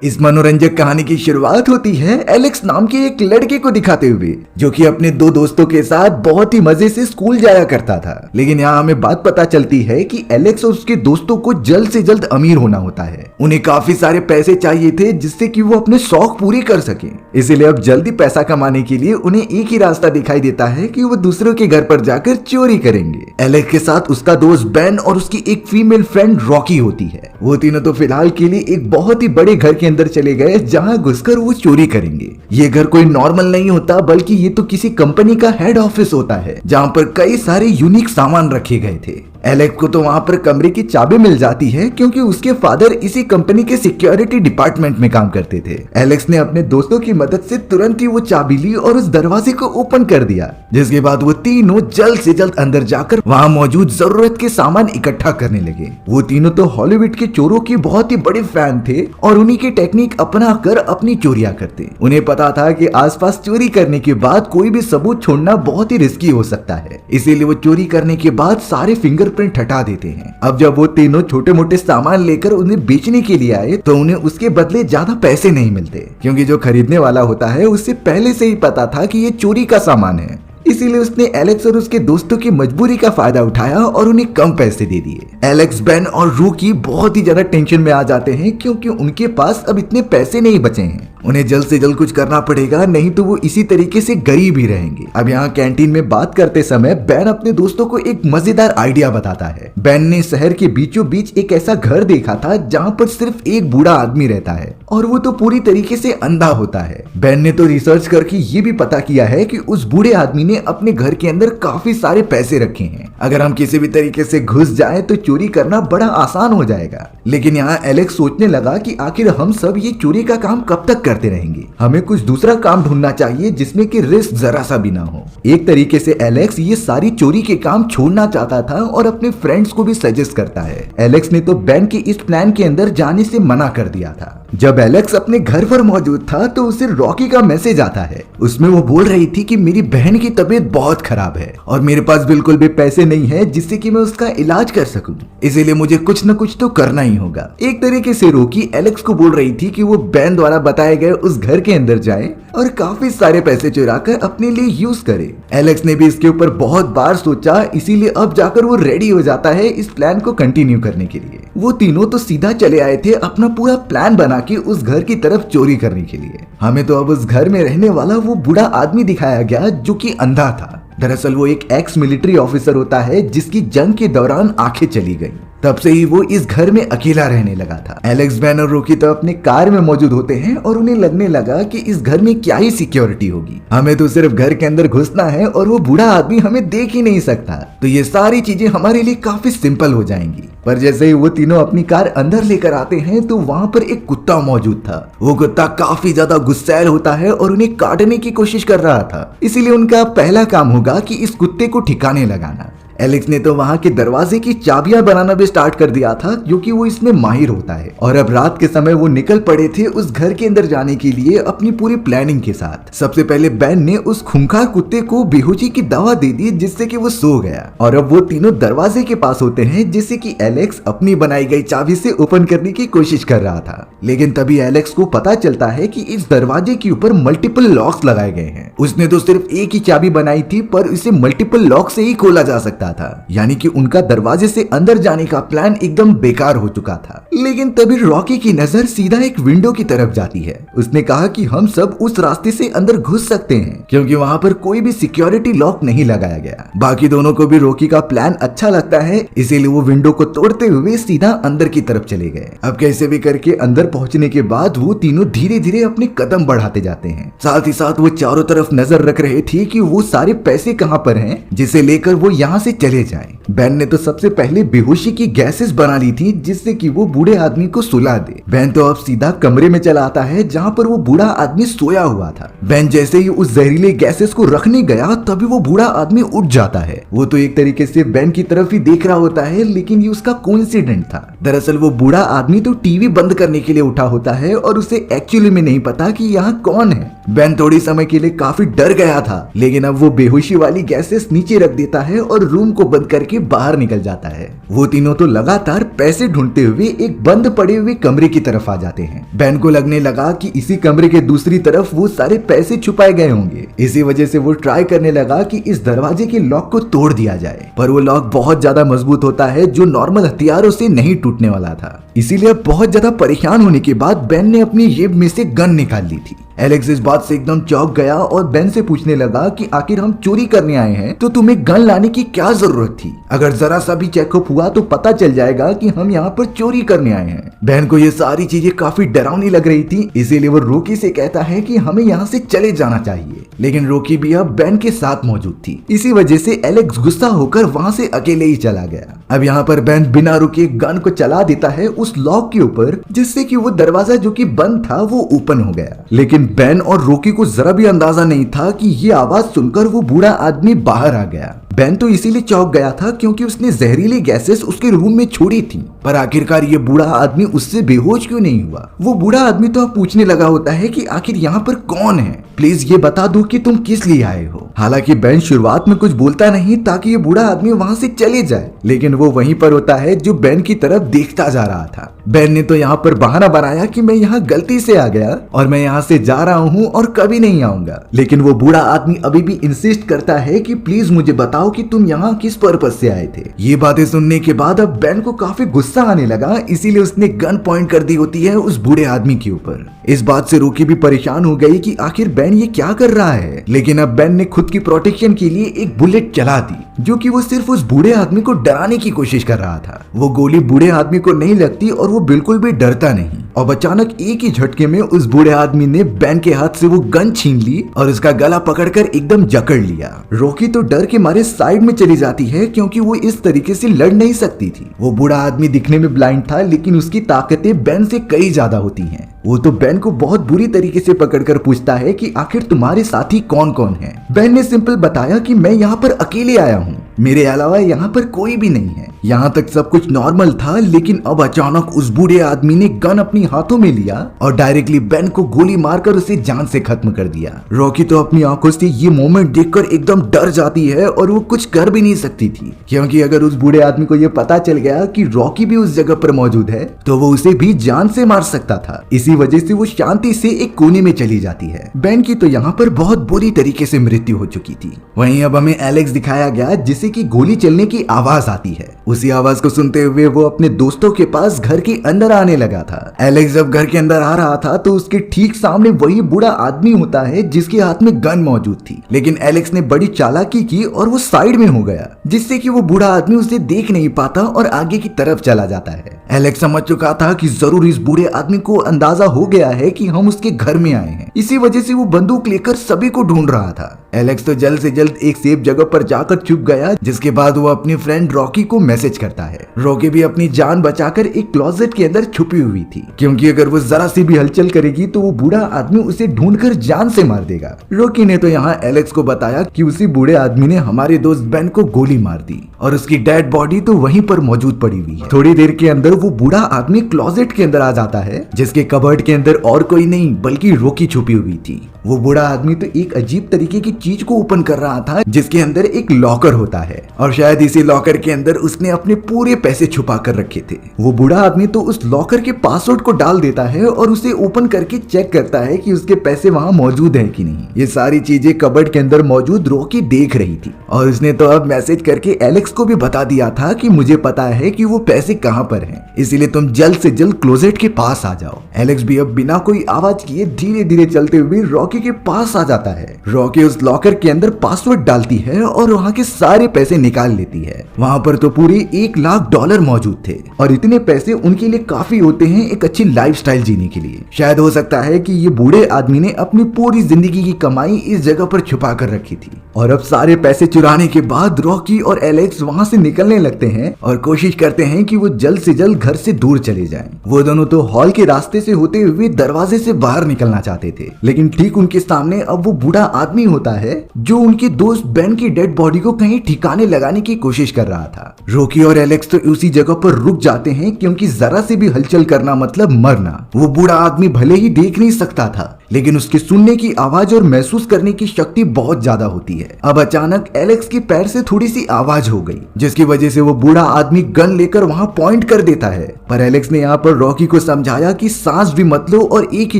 इस मनोरंजक कहानी की शुरुआत होती है एलेक्स नाम के एक लड़के को दिखाते हुए, जो कि अपने दो दोस्तों के साथ बहुत ही मजे से स्कूल जाया करता था। लेकिन यहाँ हमें बात पता चलती है कि एलेक्स और उसके दोस्तों को जल्द से जल्द अमीर होना होता है। उन्हें काफी सारे पैसे चाहिए थे जिससे कि वो अपने शौक पूरे कर सके। इसीलिए अब जल्दी पैसा कमाने के लिए उन्हें एक ही रास्ता दिखाई देता है कि वो दूसरों के घर पर जाकर चोरी करेंगे। एलेक्स के साथ उसका दोस्त बेन और उसकी एक फीमेल फ्रेंड रॉकी होती है। वो तीनों तो फिलहाल के लिए एक बहुत ही बड़े घर के अंदर चले गए जहां घुसकर वो चोरी करेंगे। ये घर कोई नॉर्मल नहीं होता, बल्कि ये तो किसी कंपनी का हेड ऑफिस होता है जहां पर कई सारे यूनिक सामान रखे गए थे। एलेक्स को तो वहां पर कमरे की चाबी मिल जाती है क्योंकि उसके फादर इसी कंपनी के सिक्योरिटी डिपार्टमेंट में काम करते थे। एलेक्स ने अपने दोस्तों की मदद से तुरंत ही वो चाबी ली और उस दरवाजे को ओपन कर दिया, जिसके बाद वो तीनों जल्द से जल्द अंदर जाकर वहां मौजूद जरूरत के सामान इकट्ठा करने लगे। वो तीनों तो हॉलीवुड के चोरों के बहुत ही बड़े फैन थे और उन्हीं की टेक्निक अपना कर अपनी चोरियां करते। उन्हें पता था कि आसपास चोरी करने के बाद कोई भी सबूत छोड़ना बहुत ही रिस्की हो सकता है, इसीलिए वो चोरी करने के बाद सारे फिंगरप्रिंट हटा देते हैं। अब जब वो तीनों छोटे मोटे सामान लेकर उन्हें बेचने के लिए आए तो उन्हें उसके बदले ज्यादा पैसे नहीं मिलते, क्योंकि जो खरीदने वाला होता है उसे पहले से ही पता था कि ये चोरी का सामान है। इसीलिए उसने एलेक्स और उसके दोस्तों की मजबूरी का फायदा उठाया और उन्हें कम पैसे दे दिए। एलेक्स, बेन और रूकी बहुत ही ज्यादा टेंशन में आ जाते हैं क्योंकि उनके पास अब इतने पैसे नहीं बचे हैं। उन्हें जल्द से जल्द कुछ करना पड़ेगा, नहीं तो वो इसी तरीके से गरीब ही रहेंगे। अब यहाँ कैंटीन में बात करते समय बेन अपने दोस्तों को एक मजेदार आइडिया बताता है। बेन ने शहर के बीचों बीच एक ऐसा घर देखा था जहाँ पर सिर्फ एक बूढ़ा आदमी रहता है और वो तो पूरी तरीके से अंधा होता है। बेन ने तो रिसर्च करके ये भी पता किया है कि उस बूढ़े आदमी ने अपने घर के अंदर काफी सारे पैसे रखे हैं। अगर हम किसी भी तरीके से घुस जाएं तो चोरी करना बड़ा आसान हो जाएगा। लेकिन यहाँ एलेक्स सोचने लगा कि आखिर हम सब ये चोरी का काम कब तक करते रहेंगे। हमें कुछ दूसरा काम ढूंढना चाहिए जिसमें कि रिस्क जरा सा भी ना हो। एक तरीके से एलेक्स ये सारी चोरी के काम छोड़ना चाहता था और अपने फ्रेंड्स को भी सजेस्ट करता है। एलेक्स ने तो बेन के इस प्लान के अंदर जाने से मना कर दिया था। जब एलेक्स अपने घर पर मौजूद था तो उसे रॉकी का मैसेज आता है। उसमें वो बोल रही थी कि मेरी बहन की तबीयत बहुत खराब है और मेरे पास बिल्कुल भी पैसे नहीं है जिससे कि मैं उसका इलाज कर सकूं, इसीलिए मुझे कुछ न कुछ तो करना ही होगा। एक तरीके से रॉकी एलेक्स को बोल रही थी कि वो बेन द्वारा बताए गए उस घर के अंदर जाए और काफी सारे पैसे चुराकर अपने लिए यूज करे। एलेक्स ने भी इसके ऊपर बहुत बार सोचा, इसीलिए अब जाकर वो रेडी हो जाता है इस प्लान को कंटिन्यू करने के लिए। वो तीनों तो सीधा चले आए थे अपना पूरा प्लान बना के उस घर की तरफ चोरी करने के लिए। हमें तो अब उस घर में रहने वाला वो बूढ़ा आदमी दिखाया गया जो कि अंधा था। दरअसल वो एक एक्स मिलिट्री ऑफिसर होता है जिसकी जंग के दौरान आंखें चली गई। तब से ही वो इस घर में अकेला रहने लगा था। एलेक्स, बेन और रॉकी तो अपने कार में मौजूद होते हैं और उन्हें लगने लगा कि इस घर में क्या ही सिक्योरिटी होगी, हमें तो सिर्फ घर के अंदर घुसना है और वो बूढ़ा आदमी हमें देख ही नहीं सकता, तो ये सारी चीजें हमारे लिए काफी सिंपल हो जाएंगी। पर जैसे ही वो तीनों अपनी कार अंदर लेकर आते हैं तो वहाँ पर एक कुत्ता मौजूद था। वो कुत्ता काफी ज्यादा गुस्सैल होता है और उन्हें काटने की कोशिश कर रहा था, इसीलिए उनका पहला काम होगा कि इस कुत्ते को ठिकाने लगाना। एलेक्स ने तो वहां के दरवाजे की चाबियां बनाना भी स्टार्ट कर दिया था क्योंकि वो इसमें माहिर होता है। और अब रात के समय वो निकल पड़े थे उस घर के अंदर जाने के लिए अपनी पूरी प्लानिंग के साथ। सबसे पहले बेन ने उस खूंखार कुत्ते को बेहोशी की दवा दे दी जिससे कि वो सो गया और अब वो तीनों दरवाजे के पास होते हैं जिससे कि एलेक्स अपनी बनाई गई चाबी से ओपन करने की कोशिश कर रहा था। लेकिन तभी एलेक्स को पता चलता है कि इस दरवाजे के ऊपर मल्टीपल लॉक्स लगाए गए हैं। उसने तो सिर्फ एक ही चाबी बनाई थी पर इसे मल्टीपल लॉक से ही खोला जा सकता था, यानी कि उनका दरवाजे से अंदर जाने का प्लान एकदम बेकार हो चुका था। लेकिन तभी रॉकी की नजर सीधा एक विंडो की तरफ जाती है। उसने कहा कि हम सब उस रास्ते से अंदर घुस सकते हैं क्योंकि वहां पर कोई भी सिक्योरिटी लॉक नहीं लगाया गया। बाकी दोनों को भी रॉकी का प्लान अच्छा लगता है, इसीलिए वो विंडो को तोड़ते हुए सीधा अंदर की तरफ चले गए। अब कैसे भी करके अंदर पहुंचने के बाद वो तीनों धीरे धीरे अपने कदम बढ़ाते जाते हैं। साथ ही साथ वो चारों तरफ नजर रख रहे थे कि वो सारे पैसे कहां पर हैं जिसे लेकर वो यहाँ से चले जाए। बेन ने तो सबसे पहले बेहोशी की गैसेस बना ली थी जिससे कि वो बूढ़े आदमी को सुला दे। बेन तो अब सीधा कमरे में चला आता है जहाँ पर वो बूढ़ा आदमी सोया हुआ था। बेन जैसे ही उस जहरीले गैसेस को रखने गया तभी वो बूढ़ा आदमी उठ जाता है। वो तो एक तरीके से बेन की तरफ ही देख रहा होता है, लेकिन ये उसका कोइंसिडेंट था। दरअसल वो बूढ़ा आदमी तो टीवी बंद करने के लिए उठा होता है और उसे एक्चुअली में नहीं पता कि यहाँ कौन है। बेन थोड़ी समय के लिए काफी डर गया था, लेकिन अब वो बेहोशी वाली गैसेस नीचे रख देता है और रूम रूम को बंद करके बाहर निकल जाता है। वो तीनों तो लगातार पैसे ढूंढते हुए एक बंद पड़े हुए कमरे की तरफ आ जाते हैं। बेन को लगने लगा कि इसी कमरे के दूसरी तरफ वो सारे पैसे छुपाए गए होंगे। इसी वजह से वो ट्राई करने लगा कि इस दरवाजे के लॉक को तोड़ दिया जाए, पर वो लॉक बहुत ज्यादा मजबूत होता है जो नॉर्मल हथियारों से नहीं टूटने वाला था। इसीलिए बहुत ज्यादा परेशान होने के बाद बेन ने अपनी जेब में से गन निकाल ली थी। एलेक्स इस बात से एकदम चौंक गया और बेन से पूछने लगा कि आखिर हम चोरी करने आए हैं तो तुम्हें गन लाने की क्या जरूरत थी? अगर जरा सा भी चेकअप हुआ तो पता चल जाएगा कि हम यहाँ पर चोरी करने आए हैं। बेन को ये सारी चीजें काफी डरावनी लग रही थी, इसीलिए वो रोकी से कहता है कि हमें यहाँ से चले जाना चाहिए, लेकिन रोकी भी अब बेन के साथ मौजूद थी। इसी वजह से एलेक्स गुस्सा होकर वहाँ से अकेले ही चला गया। अब यहाँ पर बेन बिना रुके गन को चला देता है उस लॉक के ऊपर, जिससे कि वो दरवाजा जो कि बंद था वो ओपन हो गया। लेकिन बेन और रोकी को जरा भी अंदाजा नहीं था कि ये आवाज सुनकर वो बूढ़ा आदमी बाहर आ गया। बेन तो इसीलिए चौंक गया था क्योंकि उसने जहरीली गैसेस उसके रूम में छोड़ी थी, पर आखिरकार ये बूढ़ा आदमी उससे बेहोश क्यों नहीं हुआ? वो बूढ़ा आदमी तो अब पूछने लगा होता है कि आखिर यहाँ पर कौन है, प्लीज ये बता दो कि तुम किस लिए आए हो। हालांकि बेन शुरुआत में कुछ बोलता नहीं ताकि ये बूढ़ा आदमी वहाँ से चले जाए, लेकिन वो वहीं पर होता है जो बेन की तरफ देखता जा रहा था। बेन ने तो यहाँ पर बहाना बनाया कि मैं यहाँ गलती से आ गया और मैं यहाँ से जा रहा हूँ और कभी नहीं आऊंगा, लेकिन वो बूढ़ा आदमी अभी भी इंसिस्ट करता है कि प्लीज मुझे बताओ कि तुम यहाँ किस पर्पस से आए थे। ये बातें सुनने के बाद अब बेन को काफी गुस्सा आने लगा, इसीलिए उसने गन पॉइंट कर दी होती है उस बूढ़े आदमी के ऊपर। इस बात से रोकी भी परेशान हो गई कि आखिर बेन ये क्या कर रहा है, लेकिन अब बेन ने खुद की प्रोटेक्शन के लिए एक बुलेट चला दी, जो कि वो सिर्फ उस बूढ़े आदमी को डराने की कोशिश कर रहा था। वो गोली बूढ़े आदमी को नहीं लगती और वो बिल्कुल भी डरता नहीं। अब अचानक एक ही झटके में उस बूढ़े आदमी ने बेन के हाथ से वो गन छीन ली और उसका गला पकड़कर एकदम जकड़ लिया। रॉकी तो डर के मारे साइड में चली जाती है क्योंकि वो इस तरीके से लड़ नहीं सकती थी। वो बूढ़ा आदमी दिखने में ब्लाइंड था, लेकिन उसकी ताकतें बेन से कई ज्यादा होती हैं। वो तो बेन को बहुत बुरी तरीके से पकड़कर पूछता है कि आखिर तुम्हारे साथी कौन कौन है। बेन ने सिंपल बताया कि मैं यहाँ पर अकेले आया हूँ, मेरे अलावा यहाँ पर कोई भी नहीं है। यहाँ तक सब कुछ नॉर्मल था, लेकिन अब अचानक उस बूढ़े आदमी ने गन अपनी हाथों में लिया और डायरेक्टली बेन को गोली मारकर उसे जान से खत्म कर दिया। रॉकी तो अपनी आंखों से ये मोमेंट देखकर एकदम डर जाती है और वो कुछ कर भी नहीं सकती थी, क्योंकि अगर उस बूढ़े आदमी को ये पता चल गया कि रॉकी भी उस जगह पर मौजूद है तो वो उसे भी जान से मार सकता था। इसी वजह से वो शांति से एक कोने में चली जाती है। बेन की तो यहाँ पर बहुत बुरी तरीके से मृत्यु हो चुकी थी। वहीं अब हमें एलेक्स दिखाया गया, जिसे की गोली चलने की आवाज आती है। उसी आवाज को सुनते हुए वो अपने दोस्तों के पास घर के अंदर आने लगा था। एलेक्स जब घर के अंदर आ रहा था तो उसके ठीक सामने वही बूढ़ा आदमी होता है जिसके हाथ में गन मौजूद थी, लेकिन एलेक्स ने बड़ी चालाकी की और वो साइड में हो गया, जिससे कि वो बूढ़ा आदमी उसे देख नहीं पाता और आगे की तरफ चला जाता है। एलेक्स समझ चुका था कि जरूर इस बूढ़े आदमी को अंदाजा हो गया है कि हम उसके घर में आए हैं, इसी वजह से वो बंदूक लेकर सभी को ढूंढ रहा था। एलेक्स तो जल्द से जल्द एक सेफ जगह पर जाकर छुप गया, जिसके बाद वो अपने फ्रेंड रॉकी को मैसेज करता है। रॉकी भी अपनी जान बचाकर एक क्लोजेट के अंदर छुपी हुई थी, क्योंकि अगर वो जरा सी भी हलचल करेगी तो वो बूढ़ा आदमी उसे ढूंढकर जान से मार देगा। रॉकी ने तो यहाँ एलेक्स को बताया कि उसी बूढ़े आदमी ने हमारे दोस्त बेन को गोली मार दी और उसकी डेड बॉडी तो वहीं पर मौजूद पड़ी हुई है। थोड़ी देर के अंदर वो बूढ़ा आदमी क्लोजेट के अंदर आ जाता है, जिसके कबर्ड के अंदर और कोई नहीं बल्कि रॉकी छुपी हुई थी। वो बूढ़ा आदमी तो एक अजीब तरीके की चीज को ओपन कर रहा था, जिसके अंदर एक लॉकर होता है और शायद इसी लॉकर के अंदर उसने अपने पूरे पैसे छुपा कर रखे थे। वो बूढ़ा आदमी तो उस लॉकर के पासवर्ड को डाल देता है और उसे ओपन करके चेक करता है कि उसके पैसे वहाँ मौजूद है कि नहीं। ये सारी चीजें कबर्ड के अंदर मौजूद रॉकी देख रही थी और उसने तो अब मैसेज करके एलेक्स को भी बता दिया था कि मुझे पता है कि वो पैसे कहाँ पर हैं, इसीलिए तुम जल्द से जल्द क्लोजेट के पास आ जाओ। एलेक्स भी अब बिना कोई आवाज किए धीरे धीरे चलते हुए रॉकी के पास आ जाता है। रॉकी उस लॉकर के अंदर पासवर्ड डालती है और वहाँ के सारे पैसे निकाल लेती है। वहाँ पर तो पूरे $1,00,000 मौजूद थे और इतने पैसे उनके लिए काफी होते हैं एक अच्छी लाइफस्टाइल जीने के लिए। शायद हो सकता है कि ये बूढ़े आदमी ने अपनी पूरी जिंदगी की कमाई इस जगह पर छुपा कर रखी थी। और अब सारे पैसे चुराने के बाद रॉकी और एलेक्स वहाँ से निकलने लगते हैं और कोशिश करते हैं कि वो जल्द से जल्द घर से दूर चले जाएं। वो दोनों तो हॉल के रास्ते से होते हुए दरवाजे से बाहर निकलना चाहते थे, लेकिन ठीक उनके सामने अब वो बूढ़ा आदमी होता है जो उनके दोस्त बेन की डेड बॉडी को कहीं ठिकाने लगाने की कोशिश कर रहा था। रॉकी और एलेक्स तो उसी जगह पर रुक जाते हैं, क्योंकि जरा से भी हलचल करना मतलब मरना। वो बूढ़ा आदमी भले ही देख नहीं सकता था, लेकिन उसके सुनने की आवाज और महसूस करने की शक्ति बहुत ज्यादा होती है। है। अब अचानक एलेक्स के पैर से थोड़ी सी आवाज हो गई, जिसकी वजह से वो बूढ़ा आदमी गन लेकर वहां पॉइंट कर देता है। पर एलेक्स ने यहाँ पर रॉकी को समझाया कि सांस भी मत लो और एक ही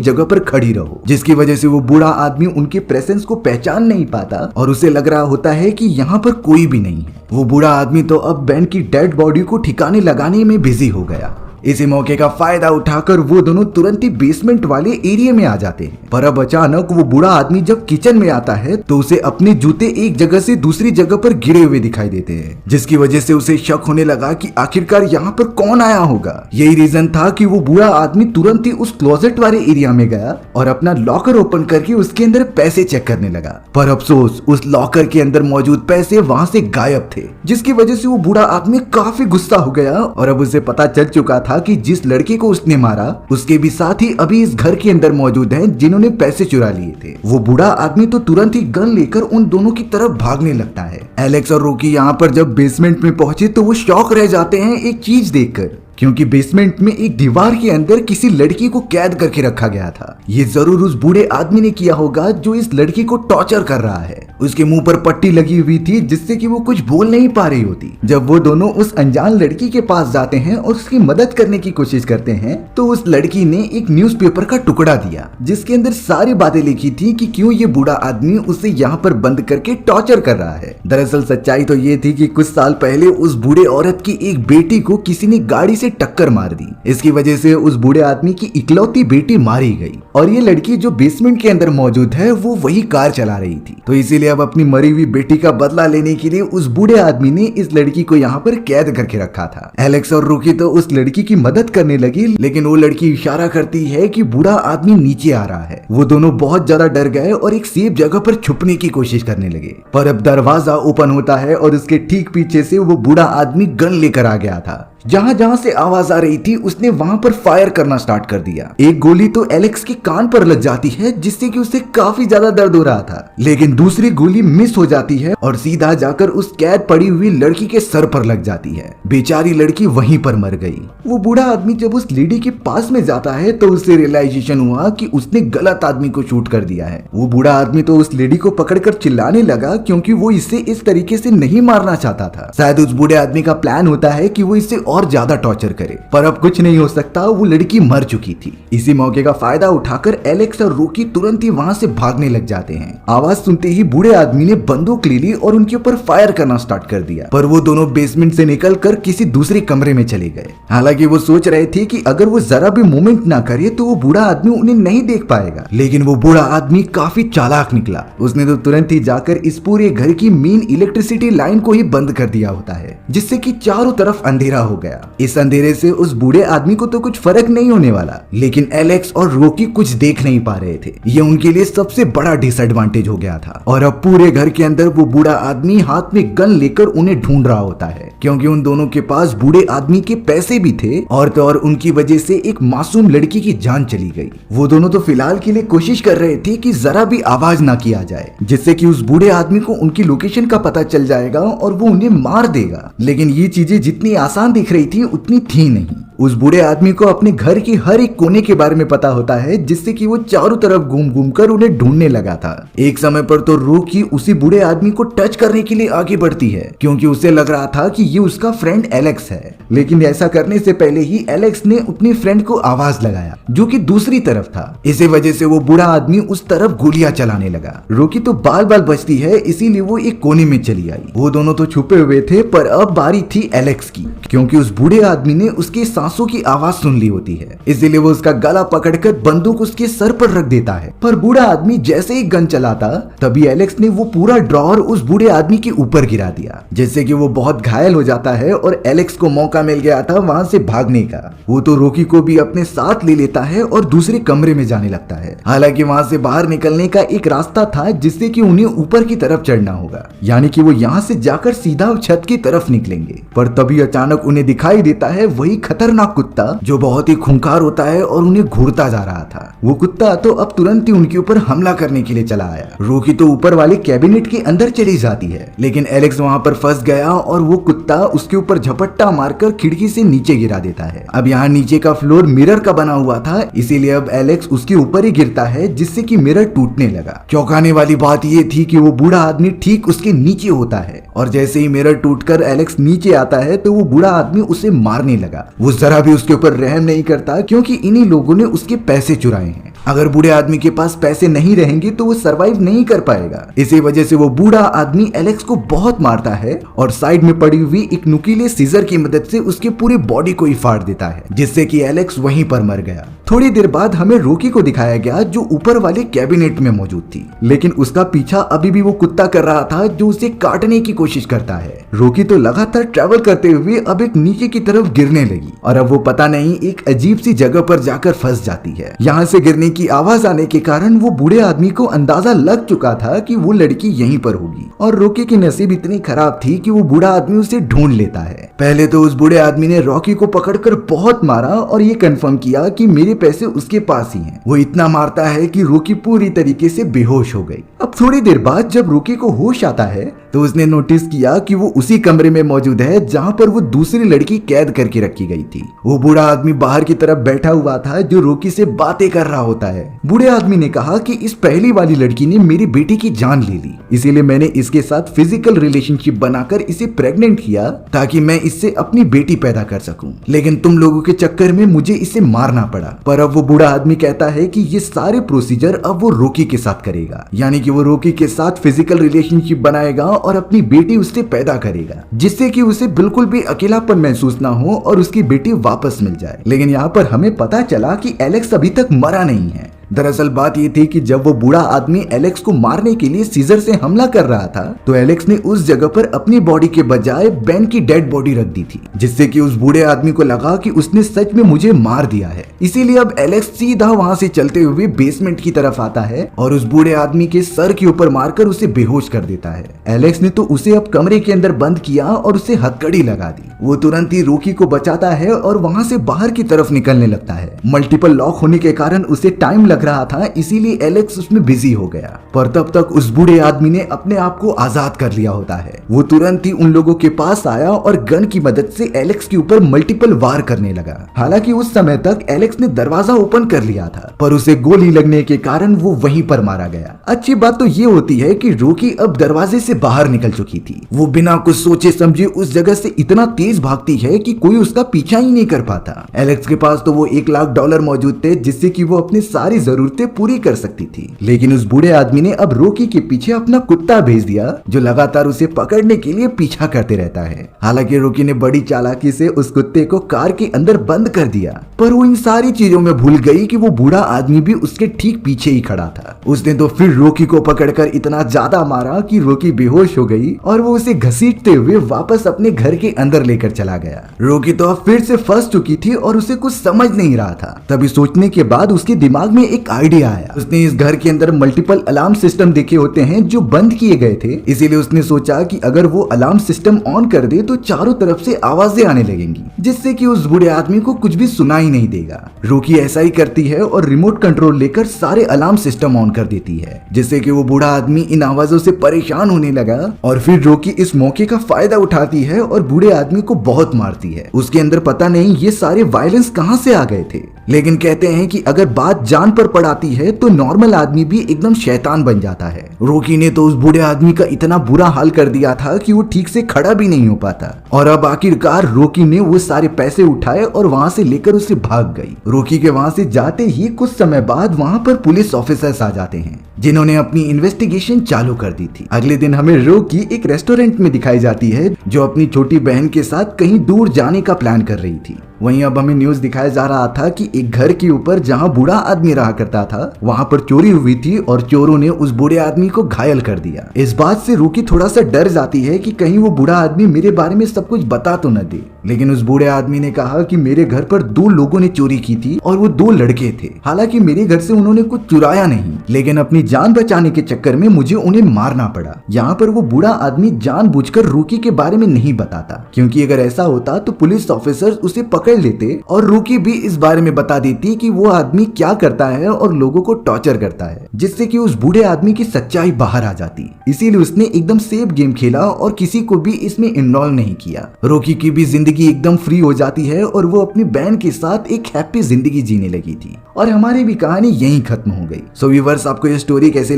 जगह पर खड़ी रहो, जिसकी वजह से वो बूढ़ा आदमी उनके प्रेजेंस को पहचान नहीं पाता और उसे लग रहा होता है कि यहाँ पर कोई भी नहीं है। वो बूढ़ा आदमी तो अब बेन की डेड बॉडी को ठिकाने लगाने में बिजी हो गया। इसी मौके का फायदा उठाकर वो दोनों तुरंत ही बेसमेंट वाले एरिया में आ जाते हैं। पर अब अचानक वो बूढ़ा आदमी जब किचन में आता है तो उसे अपने जूते एक जगह से दूसरी जगह पर गिरे हुए दिखाई देते हैं, जिसकी वजह से उसे शक होने लगा कि आखिरकार यहाँ पर कौन आया होगा। यही रीजन था कि वो बूढ़ा आदमी तुरंत ही उस क्लोजेट वाले एरिया में गया और अपना लॉकर ओपन करके उसके अंदर पैसे चेक करने लगा। पर अफसोस उस लॉकर के अंदर मौजूद पैसे वहाँ से गायब थे, जिसकी वजह से वो बूढ़ा आदमी काफी गुस्सा हो गया और अब उसे पता चल चुका था कि जिस लड़के को उसने मारा उसके भी साथी अभी इस घर के अंदर मौजूद हैं जिन्होंने पैसे चुरा लिए थे। वो बूढ़ा आदमी तो तुरंत ही गन लेकर उन दोनों की तरफ भागने लगता है। एलेक्स और रॉकी यहाँ पर जब बेसमेंट में पहुंचे तो वो शॉक रह जाते हैं एक चीज देखकर, क्योंकि बेसमेंट में एक दीवार के अंदर किसी लड़की को कैद करके रखा गया था। ये जरूर उस बूढ़े आदमी ने किया होगा जो इस लड़की को टॉर्चर कर रहा है। उसके मुंह पर पट्टी लगी हुई थी जिससे कि वो कुछ बोल नहीं पा रही होती। जब वो दोनों उस अनजान लड़की के पास जाते हैं और उसकी मदद करने की कोशिश करते हैं तो उस लड़की ने एक न्यूज़पेपर का टुकड़ा दिया जिसके अंदर सारी बातें लिखी थी कि क्यों ये बूढ़ा आदमी उसे यहाँ पर बंद करके टॉर्चर कर रहा है। दरअसल सच्चाई तो ये थी कि कुछ साल पहले उस बूढ़े औरत की एक बेटी को किसी ने गाड़ी से टक्कर मार दी। इसकी वजह से उस बूढ़े आदमी की इकलौती बेटी मारी गई और ये लड़की जो बेसमेंट के अंदर मौजूद है वो वही कार चला रही थी। तो इसीलिए अब अपनी मरी हुई बेटी का बदला लेने के लिए उस बूढ़े आदमी ने इस लड़की को यहाँ पर कैद करके रखा था। एलेक्स और रूकी तो उस लड़की की मदद करने लगी, लेकिन वो लड़की इशारा करती है कि बूढ़ा आदमी नीचे आ रहा है। वो दोनों बहुत ज्यादा डर गए और एक सेफ जगह पर छुपने की कोशिश करने लगे। पर अब दरवाजा ओपन होता है और उसके ठीक पीछे से वो बूढ़ा आदमी गन लेकर आ गया था। जहां जहां से आवाज आ रही थी उसने वहां पर फायर करना स्टार्ट कर दिया। एक गोली तो एलेक्स के कान पर लग जाती है जिससे कि उसे काफी ज्यादा दर्द हो रहा था, लेकिन दूसरी गोली मिस हो जाती है और सीधा जाकर उस कैद पड़ी हुई लड़की के सर पर लग जाती है। बेचारी लड़की वहीं पर मर गई। वो बूढ़ा आदमी जब उस लेडी के पास में जाता है तो उसे रियलाइजेशन हुआ कि उसने गलत आदमी को शूट कर दिया है। वो बूढ़ा आदमी तो उस लेडी को पकड़कर चिल्लाने लगा क्योंकि वो इसे इस तरीके से नहीं मारना चाहता था। शायद उस बूढ़े आदमी का प्लान होता है कि वो इसे और ज्यादा टॉर्चर करे, पर अब कुछ नहीं हो सकता, वो लड़की मर चुकी थी। इसी मौके का फायदा उठाकर एलेक्स और रूकी तुरंत ही वहां से भागने लग जाते हैं। आवाज सुनते ही बूढ़े आदमी ने बंदूक ले ली और उनके ऊपर फायर करना स्टार्ट कर दिया, पर वो दोनों बेसमेंट से निकलकर किसी दूसरे कमरे में चले गए। हालांकि वो सोच रहे थे कि अगर वो जरा भी मूवमेंट ना करे तो वो बूढ़ा आदमी उन्हें नहीं देख पाएगा, लेकिन वो बूढ़ा आदमी काफी चालाक निकला। उसने तो तुरंत ही जाकर इस पूरे घर की मेन इलेक्ट्रिसिटी लाइन को ही बंद कर दिया होता है, जिससे कि चारों तरफ अंधेरा हो गया। इस अंधेरे से उस बूढ़े आदमी को तो कुछ फर्क नहीं होने वाला, लेकिन एलेक्स और रॉकी कुछ देख नहीं पा रहे थे। ये उनके लिए सबसे बड़ा डिसएडवांटेज हो गया था और अब पूरे घर के अंदर वो बूढ़ा आदमी हाथ में गन लेकर उन्हें ढूंढ रहा होता है, क्योंकि उन दोनों के पास बूढ़े आदमी के पैसे भी थे और तो और उनकी वजह से एक मासूम लड़की की जान चली गई। वो दोनों तो फिलहाल के लिए कोशिश कर रहे थे कि जरा भी आवाज ना किया जाए, जिससे कि उस बूढ़े आदमी को उनकी लोकेशन का पता चल जाएगा और वो उन्हें मार देगा। लेकिन ये चीजें जितनी आसान दिख रही थी उतनी थी नहीं। उस बूढ़े आदमी को अपने घर की हर एक कोने के बारे में पता होता है, जिससे कि वो चारों तरफ घूम घूम कर उन्हें ढूंढने लगा था। एक समय पर तो रूकी उसी बूढ़े आदमी को टच करने के लिए आगे बढ़ती है, क्योंकि उसे लग रहा था कि ये उसका फ्रेंड एलेक्स है। लेकिन ऐसा करने से पहले ही एलेक्स ने अपनी फ्रेंड को आवाज लगाया, जो कि दूसरी तरफ था। इसी वजह से वो बूढ़ा आदमी उस तरफ गोलियां चलाने लगा। रूकी तो बाल बाल बचती है, इसीलिए वो एक कोने में चली आई। वो दोनों तो छुपे हुए थे, पर अब बारी थी एलेक्स की, क्योंकि उस बूढ़े आदमी ने उसके सांसों की आवाज सुन ली होती है। इसीलिए वो उसका गला पकड़कर बंदूक उसके सर पर रख देता है। पर बूढ़ा आदमी जैसे ही गन चलाता तभी एलेक्स ने वो पूरा ड्रॉवर उस बूढ़े आदमी के ऊपर गिरा दिया, जिससे कि वो बहुत घायल हो जाता है और एलेक्स को मौका मिल गया था वहां से भागने का। वो तो रॉकी को भी अपने साथ ले लेता है और दूसरे कमरे में जाने लगता है। हालांकि वहां से बाहर निकलने का एक रास्ता था, जिससे कि उन्हें ऊपर की तरफ चढ़ना होगा, यानी कि वो यहाँ से जाकर सीधा छत की तरफ निकलेंगे। पर तभी अचानक उन्हें दिखाई देता है वही खतरनाक खतरनाक कुत्ता जो बहुत ही खूंखार होता है और उन्हें घूरता जा रहा था। वो कुत्ता तो अब तुरंत ही उनके ऊपर हमला करने के लिए चला आया। रॉकी तो ऊपर वाले कैबिनेट के अंदर चली जाती है, लेकिन एलेक्स वहाँ पर फंस गया और वो कुत्ता उसके ऊपर झपट्टा मारकर खिड़की से नीचे गिरा देता है। अब यहाँ नीचे का फ्लोर मिरर का बना हुआ था, इसीलिए अब एलेक्स उसके ऊपर ही गिरता है, जिससे कि मिरर टूटने लगा। चौंकाने वाली बात ये थी कि वो बूढ़ा आदमी ठीक उसके नीचे होता है और जैसे ही मिरर टूटकर एलेक्स नीचे आता है तो वो बूढ़ा आदमी उसे मारने लगा। वो जरा भी उसके ऊपर रहम नहीं करता, क्योंकि इन्हीं लोगों ने उसके पैसे चुराए हैं। अगर बूढ़े आदमी के पास पैसे नहीं रहेंगे तो वो सरवाइव नहीं कर पाएगा। इसी वजह से वो बूढ़ा आदमी एलेक्स को बहुत मारता है और साइड में पड़ी हुई एक नुकीले सीजर की मदद से उसके पूरे बॉडी को ही फाड़ देता है, जिससे कि एलेक्स वहीं पर मर गया। थोड़ी देर बाद हमें रॉकी को दिखाया गया जो ऊपर वाले कैबिनेट में मौजूद थी, लेकिन उसका पीछा अभी भी वो कुत्ता कर रहा था जो उसे काटने की कोशिश करता है। रॉकी तो लगातार ट्रैवल करते हुए अब एक नीचे की तरफ गिरने लगी और अब वो पता नहीं एक अजीब सी जगह पर जाकर फंस जाती है। यहाँ से गिरने की आवाज आने के कारण वो बूढ़े आदमी को अंदाजा लग चुका था कि वो लड़की यहीं पर होगी और रॉकी की नसीब इतनी खराब थी कि वो बूढ़ा आदमी उसे ढूंढ लेता है। पहले तो उस बूढ़े आदमी ने रॉकी को पकड़कर बहुत मारा और ये कंफर्म किया कि मेरे पैसे उसके पास ही हैं। वो इतना मारता है कि रॉकी पूरी तरीके से बेहोश हो गई। अब थोड़ी देर बाद जब रॉकी को होश आता है तो उसने नोटिस किया कि वो उसी कमरे में मौजूद है जहाँ पर वो दूसरी लड़की कैद करके रखी गई थी। वो बूढ़ा आदमी बाहर की तरफ बैठा हुआ था जो रॉकी से बातें कर रहा होता है। बूढ़े आदमी ने कहा कि इस पहली वाली लड़की ने मेरी बेटी की जान ले ली, इसीलिए मैंने इसके साथ फिजिकल रिलेशनशिप बनाकर इसे प्रेग्नेंट किया ताकि मैं इससे अपनी बेटी पैदा कर सकूं। लेकिन तुम लोगों के चक्कर में मुझे इसे मारना पड़ा। पर अब वो बूढ़ा आदमी कहता है कि ये सारे प्रोसीजर अब वो रॉकी के साथ करेगा, यानी कि वो रॉकी के साथ फिजिकल रिलेशनशिप बनाएगा और अपनी बेटी उससे पैदा करेगा, जिससे कि उसे बिल्कुल भी अकेलापन महसूस ना हो और उसकी बेटी वापस मिल जाए। लेकिन यहाँ पर हमें पता चला कि एलेक्स अभी तक मरा नहीं है। दरअसल बात ये थी कि जब वो बूढ़ा आदमी एलेक्स को मारने के लिए सीजर से हमला कर रहा था तो एलेक्स ने उस जगह पर अपनी बॉडी के बजाय बेन की डेड बॉडी रख दी थी, जिससे कि उस बूढ़े आदमी को लगा कि उसने सच में मुझे मार दिया है। इसीलिए अब एलेक्स सीधा वहां से चलते हुए बेसमेंट की तरफ आता है और उस बूढ़े आदमी के सर के ऊपर मारकर उसे बेहोश कर देता है। एलेक्स ने तो उसे अब कमरे के अंदर बंद किया और उसे हथकड़ी लगा दी। वो तुरंत ही रॉकी को बचाता है और वहां से बाहर की तरफ निकलने लगता है। मल्टीपल लॉक होने के कारण उसे टाइम लग रहा था, इसीलिए एलेक्स उसमें बिजी हो गया। पर तब तक उस बूढ़े आदमी ने अपने आप को आजाद कर लिया होता है। वो तुरंत ही उन लोगों के पास आया और गन की मदद से एलेक्स के ऊपर मल्टीपल वार करने लगा। हालांकि उस समय तक एलेक्स ने दरवाजा ओपन कर लिया था, पर उसे गोली लगने के कारण वो वहीं पर मारा गया। अच्छी बात तो ये होती है कि रॉकी अब दरवाजे से बाहर निकल चुकी थी। वो बिना कुछ सोचे समझे उस जगह से इतना तेज भागती है कि कोई उसका पीछा ही नहीं कर पाता। एलेक्स के पास तो वो $1,00,000 मौजूद थे, जिससे कि वो अपनी सारी जरूरतें पूरी कर सकती थी। लेकिन उस बूढ़े आदमी ने अब रॉकी के पीछे अपना कुत्ता भेज दिया जो लगातार उसे पकड़ने के लिए पीछा करते रहता है। हालांकि रॉकी ने बड़ी चालाकी से उस कुत्ते को कार के अंदर बंद कर दिया, पर वो इन सारी चीजों में भूल गई कि वो बूढ़ा आदमी भी उसके ठीक पीछे ही खड़ा था। उसने तो फिर रॉकी को पकड़कर इतना ज्यादा मारा कि रॉकी बेहोश हो गई और वो उसे घसीटते हुए वापस अपने घर के अंदर लेकर चला गया। रॉकी तो अब फिर से फंस चुकी थी और उसे कुछ समझ नहीं रहा था। तभी सोचने के बाद उसके दिमाग में एक आइडिया आया। उसने इस घर के अंदर मल्टीपल अलार्म सिस्टम देखे होते हैं जो बंद किए गए थे, इसीलिए उसने सोचा कि अगर वो अलार्म सिस्टम ऑन कर दे तो चारों तरफ से आवाजें आने लगेंगी, जिससे कि उस बूढ़े आदमी को कुछ भी सुनाई नहीं देगा। रॉकी ऐसा ही करती है और रिमोट कंट्रोल लेकर सारे अलार्म सिस्टम ऑन कर देती है, जिससे कि वो बूढ़ा आदमी इन आवाजों से परेशान होने लगा। और फिर रॉकी इस मौके का फायदा उठाती है और बूढ़े आदमी को बहुत मारती है। उसके अंदर पता नहीं ये सारे वायलेंस कहां से आ गए थे, लेकिन कहते हैं कि अगर बात जान पर पड़ाती है तो नॉर्मल आदमी भी एकदम शैतान बन जाता है। रॉकी ने तो उस बूढ़े आदमी का इतना बुरा हाल कर दिया था कि वो ठीक से खड़ा भी नहीं हो पाता। और अब आखिरकार रॉकी ने वो सारे पैसे उठाए और वहां से लेकर उसे भाग गई। रॉकी के वहां से जाते ही कुछ समय बाद वहां पर पुलिस ऑफिसर्स आ जाते हैं जिन्होंने अपनी इन्वेस्टिगेशन चालू कर दी थी। अगले दिन हमें रॉकी एक रेस्टोरेंट में दिखाई जाती है जो अपनी छोटी बहन के साथ कहीं दूर जाने का प्लान कर रही थी। वहीं अब हमें न्यूज दिखाया जा रहा था कि एक घर के ऊपर जहां बूढ़ा आदमी रहा करता था वहां पर चोरी हुई थी और चोरों ने उस बूढ़े आदमी को घायल कर दिया। इस बात से रॉकी थोड़ा सा डर जाती है कि कहीं वो बूढ़ा आदमी मेरे बारे में सब कुछ बता तो न दे। लेकिन उस बूढ़े आदमी ने कहा कि मेरे घर पर 2 लोगों ने चोरी की थी और वो 2 लड़के थे। हालांकि मेरे घर से उन्होंने कुछ चुराया नहीं, लेकिन अपनी जान बचाने के चक्कर में मुझे उन्हें मारना पड़ा। यहाँ पर वो बूढ़ा आदमी जानबूझकर रॉकी के बारे में नहीं बताता, क्योंकि अगर ऐसा होता तो पुलिस ऑफिसर उसे पकड़ पकड़ लेते और रूकी भी इस बारे में बता देती कि वो आदमी क्या करता है और लोगों को टॉर्चर करता है, जिससे कि उस बूढ़े आदमी की सच्चाई बाहर आ जाती। इसीलिए उसने एकदम सेफ गेम खेला और किसी को भी इसमें इन्वॉल्व नहीं किया। रॉकी की भी जिंदगी एकदम फ्री हो जाती है और वो अपनी बहन के साथ एक हैप्पी जिंदगी जीने लगी थी और हमारी भी कहानी यहीं खत्म हो गई। सो व्यूअर्स, आपको ये स्टोरी कैसी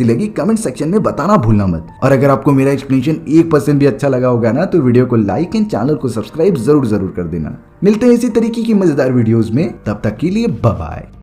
लगी कमेंट सेक्शन में बताना भूलना मत। और अगर आपको मेरा एक्सप्लेनेशन 1% भी अच्छा लगा होगा ना, तो वीडियो को लाइक एंड चैनल को सब्सक्राइब जरूर कर देना। मिलते हैं इसी तरीके की मजेदार वीडियोस में, तब तक के लिए बाय बाय।